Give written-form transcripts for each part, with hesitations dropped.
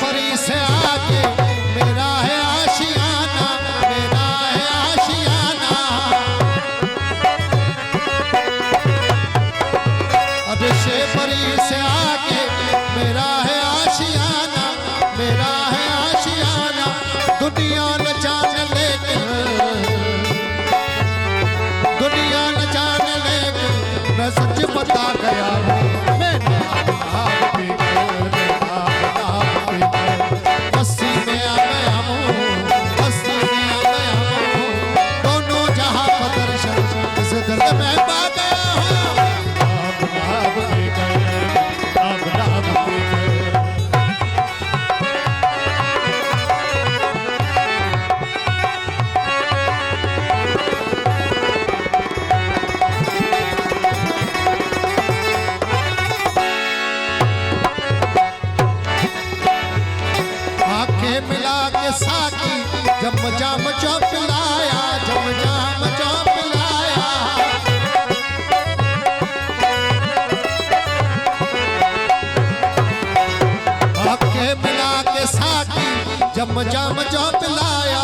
परी से आके मेरा है आशियाना, मेरा है आशियाना। अरे शेपरी से आके मेरा है आशियाना, मेरा है आशियाना। दुनिया न जाने लेकिन, दुनिया न जाने लेकिन मैं सच बता गया हूँ। मिला के साकी जम जाम जो पिलाया, जम जाम जो पिलाया। आके मिला के साकी जम जाम जो पिलाया।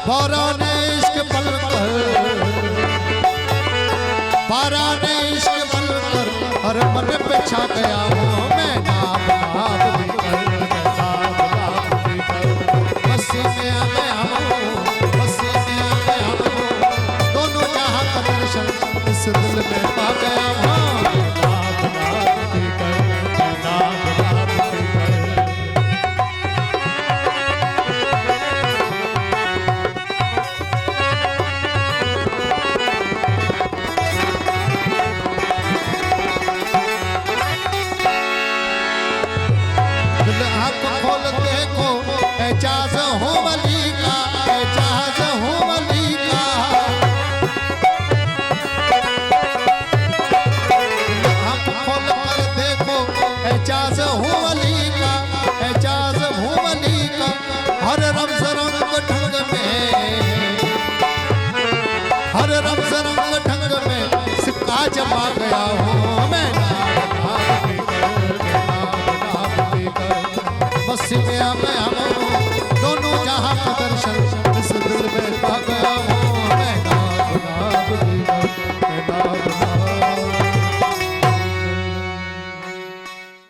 बारा ने इश्क बल कर, बारा ने इश्क बल कर हर मन पे छा गया हूँ मैं। नाम नाम इस दिल में पा गया हूँ। दिल आँख खोल देखो एजाज हो वली का, एजाज हो वली का। एजाज हूँ वली का, एजाज हूँ वली का। हर रमज़ रंग ढंग में, हर रमज़ रंग ढंग में सिक्का जमा